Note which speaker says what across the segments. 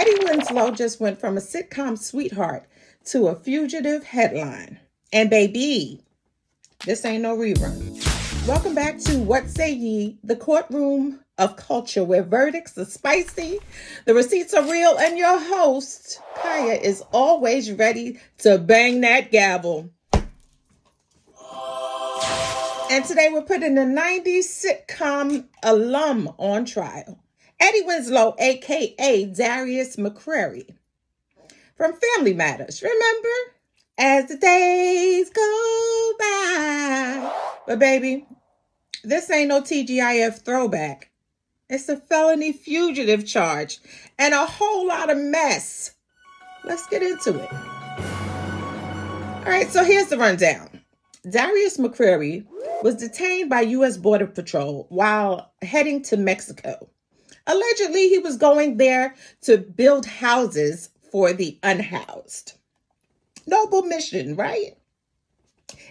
Speaker 1: Eddie Winslow just went from a sitcom sweetheart to a fugitive headline. And baby, this ain't no rerun. Welcome back to What Say Ye, the courtroom of culture where verdicts are spicy, the receipts are real, and your host, Kaya, is always ready to bang that gavel. And today we're putting a 90s sitcom alum on trial. Eddie Winslow, a.k.a. Darius McCrary. From Family Matters, remember? As the days go by. But baby, this ain't no TGIF throwback. It's a felony fugitive charge and a whole lot of mess. Let's get into it. All right, so here's the rundown. Darius McCrary was detained by U.S. Border Patrol while heading to Mexico. Allegedly, he was going there to build houses for the unhoused. Noble mission, right?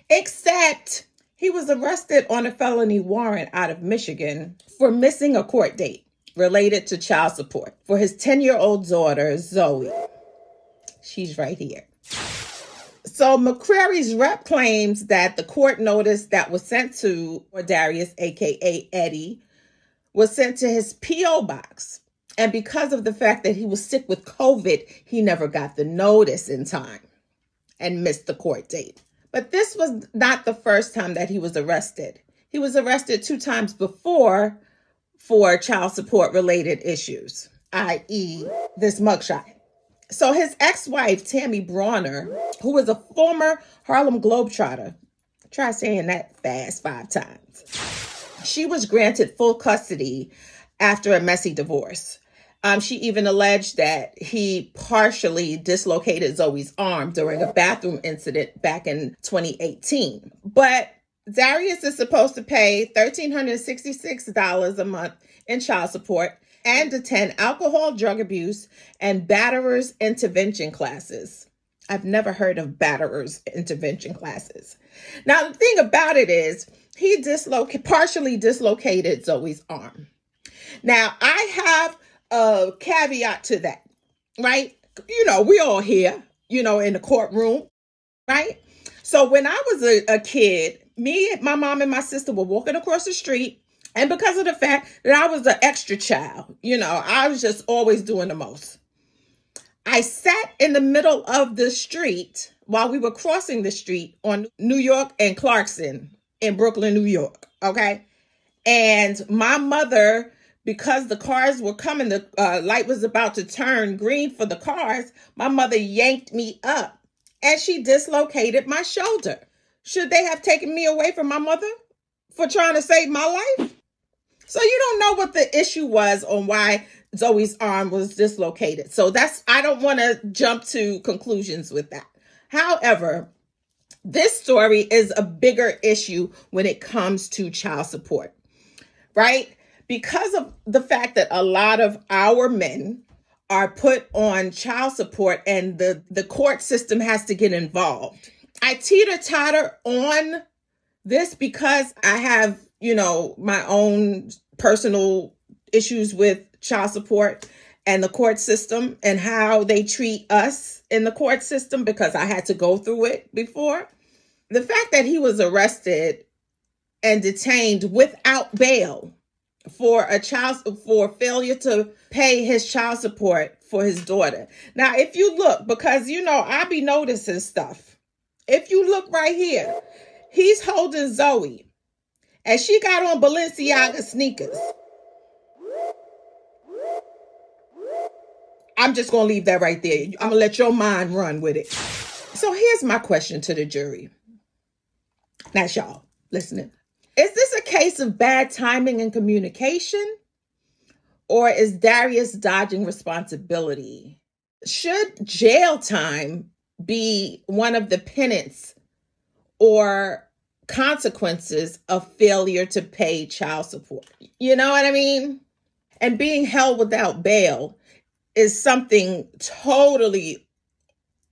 Speaker 1: Except he was arrested on a felony warrant out of Michigan for missing a court date related to child support for his 10-year-old daughter, Zoe. She's right here. So McCrary's rep claims that the court notice that was sent to Darius, a.k.a. Eddie, was sent to his P.O. box. And because of the fact that he was sick with COVID, he never got the notice in time and missed the court date. But this was not the first time that he was arrested. He was arrested 2 times before for child support related issues, i.e. this mugshot. So his ex-wife, Tammy Brawner, who was a former Harlem Globetrotter, try saying that fast 5 times. She was granted full custody after a messy divorce. She even alleged that he partially dislocated Zoe's arm during a bathroom incident back in 2018. But Darius is supposed to pay $1,366 a month in child support and attend alcohol, drug abuse, and batterers intervention classes. I've never heard of batterers intervention classes. Now, the thing about it is, he partially dislocated Zoe's arm. Now, I have a caveat to that, right? You know, we all here, in the courtroom, right? So when I was a kid, me, my mom, and my sister were walking across the street. And because of the fact that I was an extra child, I was just always doing the most. I sat in the middle of the street while we were crossing the street on New York and Clarkson in Brooklyn, New York, okay? And my mother, because the cars were coming, the light was about to turn green for the cars, my mother yanked me up and she dislocated my shoulder. Should they have taken me away from my mother for trying to save my life? So you don't know what the issue was on why Zoe's arm was dislocated. So I don't want to jump to conclusions with that. However, this story is a bigger issue when it comes to child support, right? Because of the fact that a lot of our men are put on child support and the court system has to get involved. I teeter-totter on this because I have, my own personal issues with child support and the court system and how they treat us in the court system because I had to go through it before. The fact that he was arrested and detained without bail for failure to pay his child support for his daughter. Now, if you look, because I be noticing stuff. If you look right here, he's holding Zoe and she got on Balenciaga sneakers. I'm just going to leave that right there. I'm going to let your mind run with it. So here's my question to the jury. That's y'all listening. Is this a case of bad timing and communication? Or is Darius dodging responsibility? Should jail time be one of the penance or consequences of failure to pay child support? You know what I mean? And being held without bail is something totally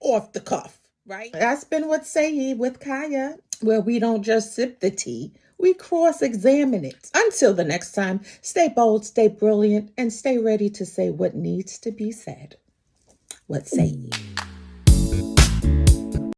Speaker 1: off the cuff, right? That's been What Say Ye with Kaya, where we don't just sip the tea, we cross-examine it. Until the next time, stay bold, stay brilliant, and stay ready to say what needs to be said. What say ye?